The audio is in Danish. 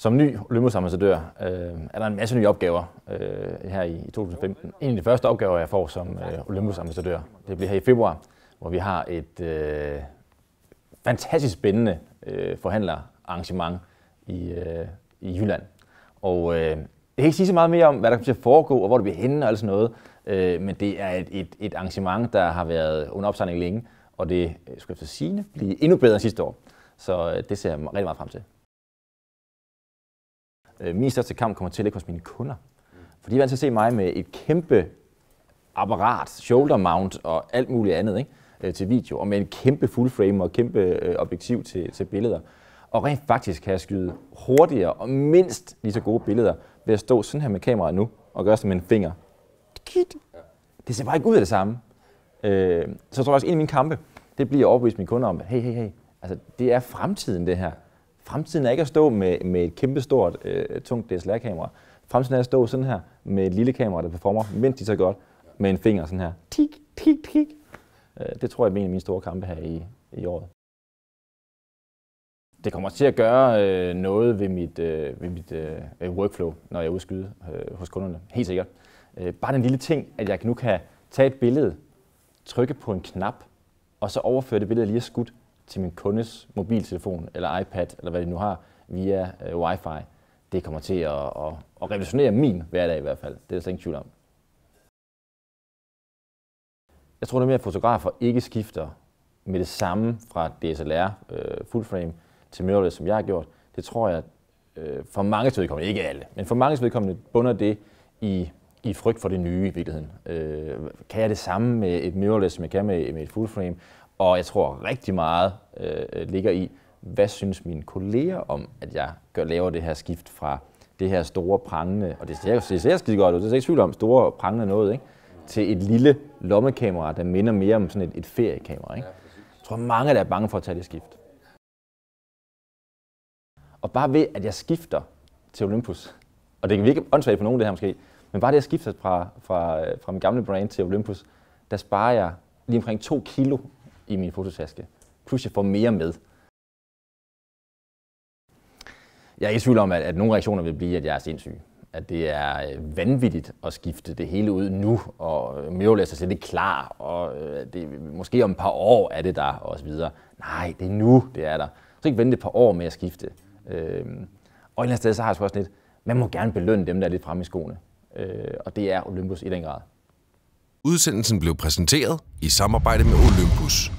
Som ny Olympus-ambassadør er der en masse nye opgaver her i 2015. En af de første opgaver, jeg får som Olympus-ambassadør, det bliver her i februar, hvor vi har et fantastisk spændende forhandlerarrangement i Jylland. Og jeg kan ikke sige så meget mere om, hvad der kommer til at foregå, og hvor det bliver henne og alt sådan noget, men det er et arrangement, der har været under opsejling længe, og det skulle efter sigende blive endnu bedre end sidste år. Så det ser jeg rigtig meget frem til. Min største kamp kommer til at ligge hos mine kunder. For de er vant til at se mig med et kæmpe apparat, shoulder mount og alt muligt andet, ikke? Til video, og med en kæmpe full frame og kæmpe objektiv til billeder. Og rent faktisk kan jeg skyde hurtigere og mindst lige så gode billeder ved at stå sådan her med kameraet nu og gøre sådan med en finger. Det ser bare ikke ud af det samme. Så tror jeg også, en af mine kampe, det bliver at overbevise mine kunder om, at hey, altså det er fremtiden det her. Fremtiden er ikke at stå med et kæmpestort, tungt DSLR-kamera. Fremtiden er at stå sådan her med et lille kamera, der performer mindst lige så godt med en finger sådan her. Tik, tik, tik. Det tror jeg er en af mine store kampe her i året. Det kommer til at gøre noget ved mit workflow, når jeg er ude at skyde hos kunderne. Helt sikkert. Bare den lille ting, at jeg nu kan tage et billede, trykke på en knap, og så overføre det billede, jeg lige har skudt, til min kundes mobiltelefon eller iPad, eller hvad de nu har, via Wi-Fi. Det kommer til at revolutionere min hverdag i hvert fald. Det er der slet ingen tvivl om. Jeg tror nemlig, at fotografer ikke skifter med det samme fra DSLR full frame til mirrorless, som jeg har gjort. Det tror jeg, for mange vedkommende, ikke alle, men for mange vedkommende bunder det i frygt for det nye i virkeligheden. Kan jeg det samme med et mirrorless, som jeg kan med et full frame? Og jeg tror rigtig meget ligger i, hvad synes mine kolleger om, at jeg laver det her skift fra det her store prangende, og det ser skide godt ud, det er ikke tvivl om, store prangende noget, ikke? Til et lille lommekamera, der minder mere om sådan et feriekamera. Ikke? Jeg tror mange, der er bange for at tage det skift. Og bare ved, at jeg skifter til Olympus, og det kan virke åndssvagt for nogen det her måske, men bare det, at jeg skifter fra min gamle brand til Olympus, der sparer jeg lige omkring 2 kilo i min fototaske. Plus jeg får mere med. Jeg er ikke i tvivl om, at nogle reaktioner vil blive, at jeg er sindssyg. At det er vanvittigt at skifte det hele ud nu, og mirrorless er slet ikke klar, og det, måske om et par år er det der, og så videre. Nej, det er nu, det er der. Så ikke vente et par år med at skifte. Og et eller andet sted, så har jeg også lidt, man må gerne belønne dem, der er lidt fremme i skoene. Og det er Olympus i den grad. Udsendelsen blev præsenteret i samarbejde med Olympus.